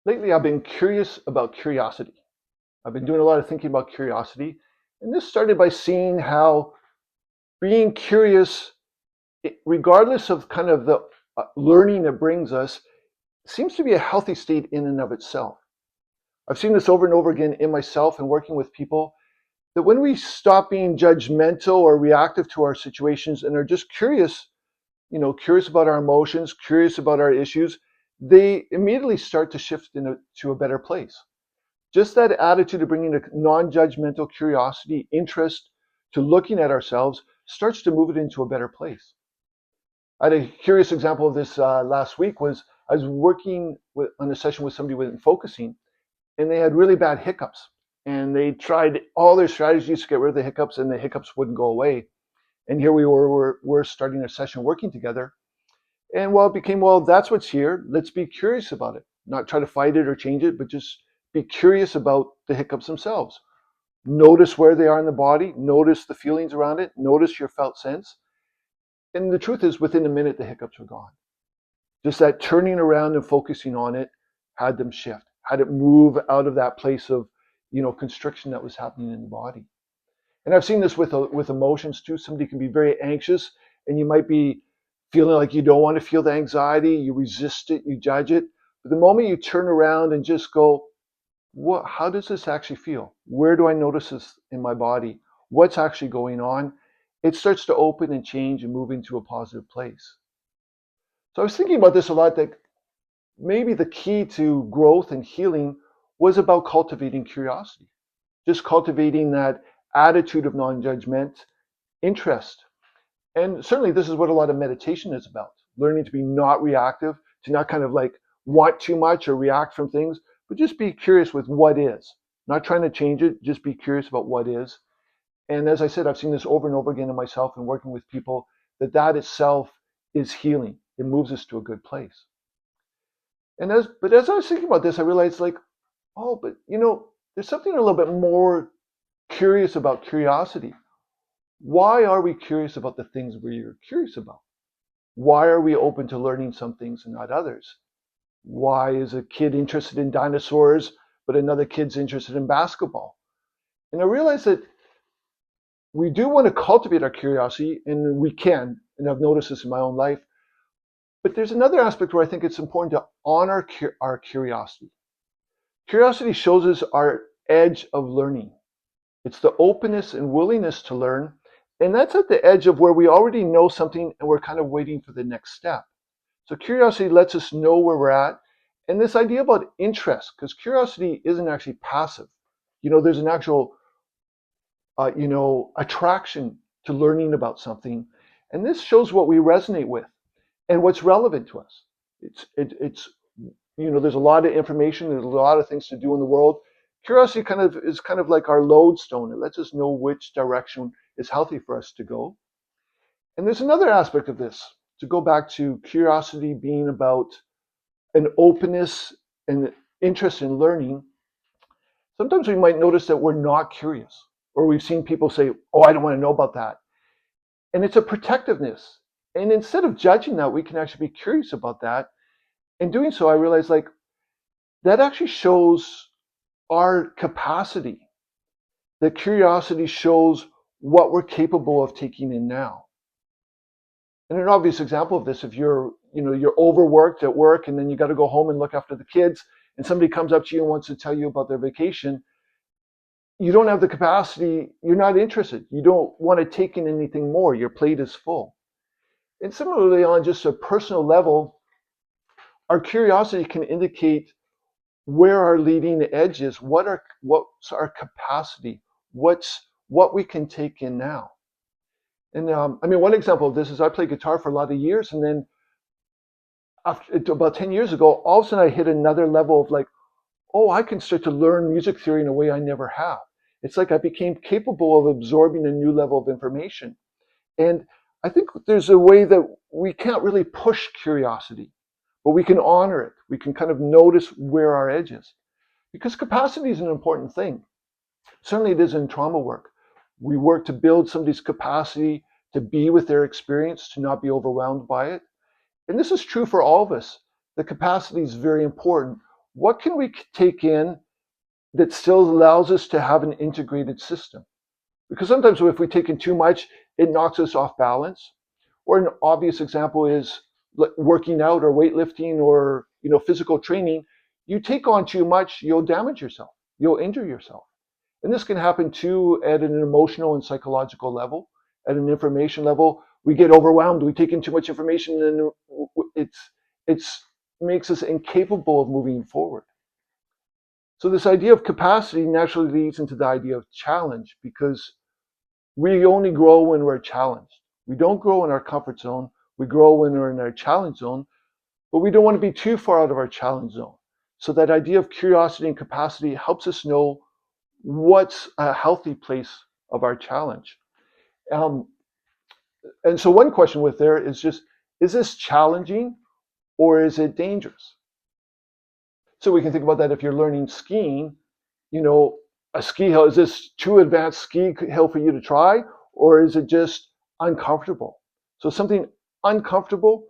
Lately, I've been curious about curiosity. I've been doing a lot of thinking about curiosity. And this started by seeing how being curious, regardless of kind of the learning it brings us, seems to be a healthy state in and of itself. I've seen this over and over again in myself and working with people that when we stop being judgmental or reactive to our situations and are just curious, curious about our emotions, curious about our issues, they immediately start to shift into a better place. Just that attitude of bringing a non-judgmental curiosity, interest to looking at ourselves starts to move it into a better place. I had a curious example of this last week. Was I was working on a session with somebody with focusing, and they had really bad hiccups. And they tried all their strategies to get rid of the hiccups, and the hiccups wouldn't go away. And here we were, we're starting a session working together. And well, it became, well, that's what's here. Let's be curious about it. Not try to fight it or change it, but just be curious about the hiccups themselves. Notice where they are in the body. Notice the feelings around it. Notice your felt sense. And the truth is, within a minute, the hiccups were gone. Just that turning around and focusing on it had them shift, had it move out of that place of, constriction that was happening in the body. And I've seen this with emotions too. Somebody can be very anxious, and you might be feeling like you don't want to feel the anxiety. You resist it. You judge it. But the moment you turn around and just go, how does this actually feel? Where do I notice this in my body? What's actually going on? It starts to open and change and move into a positive place. So I was thinking about this a lot, that maybe the key to growth and healing was about cultivating curiosity, just cultivating that attitude of non-judgment, interest. And certainly this is what a lot of meditation is about, learning to be not reactive, to not kind of like want too much or react from things, but just be curious with what is. Not trying to change it, just be curious about what is. And as I said, I've seen this over and over again in myself and working with people, that itself is healing. It moves us to a good place. But as I was thinking about this, I realized like, oh, but there's something a little bit more curious about curiosity. Why are we curious about the things we're curious about? Why are we open to learning some things and not others? Why is a kid interested in dinosaurs, but another kid's interested in basketball? And I realized that we do want to cultivate our curiosity, and we can, and I've noticed this in my own life. But there's another aspect where I think it's important to honor our curiosity. Curiosity shows us our edge of learning. It's the openness and willingness to learn. And that's at the edge of where we already know something and we're kind of waiting for the next step. So curiosity lets us know where we're at. And this idea about interest, because curiosity isn't actually passive. There's an actual, attraction to learning about something. And this shows what we resonate with and what's relevant to us. It's there's a lot of information, there's a lot of things to do in the world. Curiosity is kind of like our lodestone. It lets us know which direction is healthy for us to go. And there's another aspect of this, to go back to curiosity being about an openness and interest in learning. Sometimes we might notice that we're not curious, or we've seen people say, oh, I don't want to know about that. And it's a protectiveness. And instead of judging that, we can actually be curious about that. In doing so, I realized like that actually shows our capacity. That curiosity shows what we're capable of taking in now. And an obvious example of this, if you're overworked at work and then you got to go home and look after the kids, and somebody comes up to you and wants to tell you about their vacation, you don't have the capacity, you're not interested. You don't want to take in anything more. Your plate is full. And similarly, on just a personal level, our curiosity can indicate where our leading edge is, what's our capacity, what we can take in now. And one example of this is I played guitar for a lot of years, and then about 10 years ago, all of a sudden I hit another level of like, oh, I can start to learn music theory in a way I never have. It's like I became capable of absorbing a new level of information. And I think there's a way that we can't really push curiosity, but we can honor it. We can kind of notice where our edge is. Because capacity is an important thing. Certainly it is in trauma work. We work to build somebody's capacity to be with their experience, to not be overwhelmed by it. And this is true for all of us. The capacity is very important. what can we take in that still allows us to have an integrated system? Because sometimes if we take in too much, it knocks us off balance. Or an obvious example is working out or weightlifting or physical training. You take on too much, you'll damage yourself. You'll injure yourself. And this can happen too at an emotional and psychological level, at an information level. We get overwhelmed. We take in too much information, and it's makes us incapable of moving forward. So this idea of capacity naturally leads into the idea of challenge, because we only grow when we're challenged. We don't grow in our comfort zone. We grow when we're in our challenge zone, but we don't want to be too far out of our challenge zone. So that idea of curiosity and capacity helps us know what's a healthy place of our challenge. And so one question with there is just, is this challenging or is it dangerous? So we can think about that if you're learning skiing, a ski hill, is this too advanced ski hill for you to try, or is it just uncomfortable? So something uncomfortable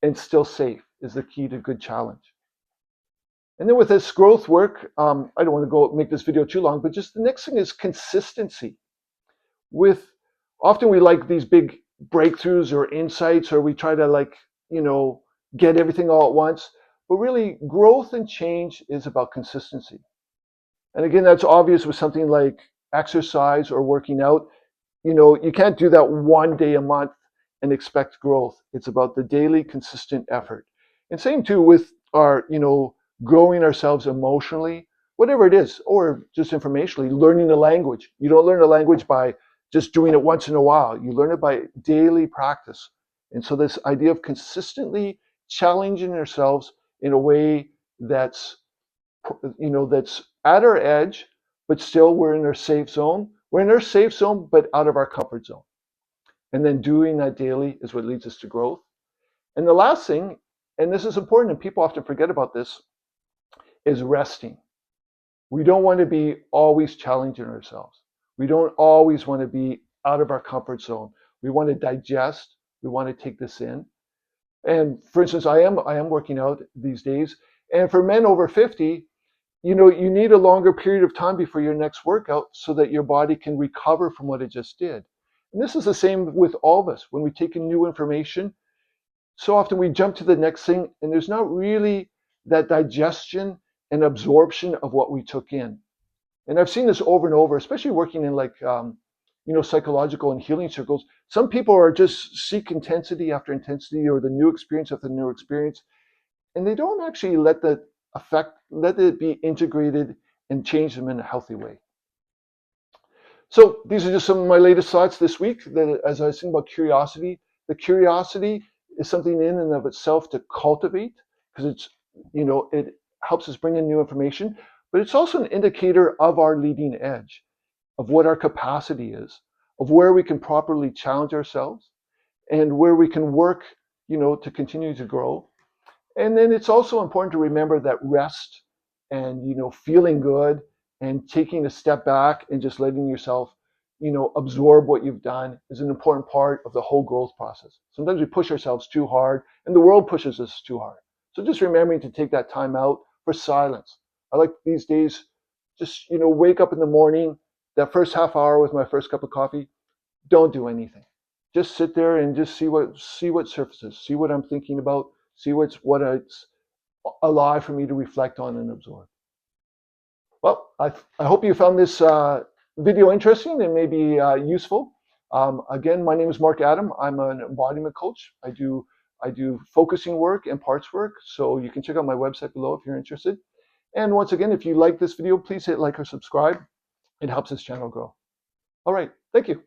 and still safe is the key to good challenge. And then with this growth work, I don't want to go make this video too long, but just the next thing is consistency. Often we like these big breakthroughs or insights, or we try to get everything all at once, but really growth and change is about consistency. And again, that's obvious with something like exercise or working out. You can't do that one day a month and expect growth. It's about the daily consistent effort. And same too with our, growing ourselves emotionally, whatever it is, or just informationally, learning a language. You don't learn a language by just doing it once in a while. You learn it by daily practice. And so this idea of consistently challenging ourselves in a way that's at our edge, but still we're in our safe zone. We're in our safe zone, but out of our comfort zone. And then doing that daily is what leads us to growth. And the last thing, and this is important, and people often forget about this, is resting. We don't want to be always challenging ourselves. We don't always want to be out of our comfort zone. We want to digest. We want to take this in. And for instance, I am working out these days. And for men over 50, you need a longer period of time before your next workout so that your body can recover from what it just did. And this is the same with all of us. When we take in new information, so often we jump to the next thing, and there's not really that digestion and absorption of what we took in. And I've seen this over and over, especially working in psychological and healing circles. Some people are just seek intensity after intensity, or the new experience after the new experience, and they don't actually let it be integrated and change them in a healthy way. So these are just some of my latest thoughts this week. That as I was thinking about curiosity, the curiosity is something in and of itself to cultivate, because it helps us bring in new information, but it's also an indicator of our leading edge, of what our capacity is, of where we can properly challenge ourselves, and where we can work, to continue to grow. And then it's also important to remember that rest and, feeling good and taking a step back and just letting yourself, absorb what you've done is an important part of the whole growth process. Sometimes we push ourselves too hard and the world pushes us too hard. So just remembering to take that time out for silence. I like these days, just, wake up in the morning, that first half hour with my first cup of coffee, don't do anything. Just sit there and just see what surfaces, see what I'm thinking about, see what it's alive for me to reflect on and absorb. Well, I hope you found this video interesting and maybe useful. Again, my name is Mark Adam. I'm an embodiment coach. I do focusing work and parts work, so you can check out my website below if you're interested. And once again, if you like this video, please hit like or subscribe. It helps this channel grow. All right, thank you.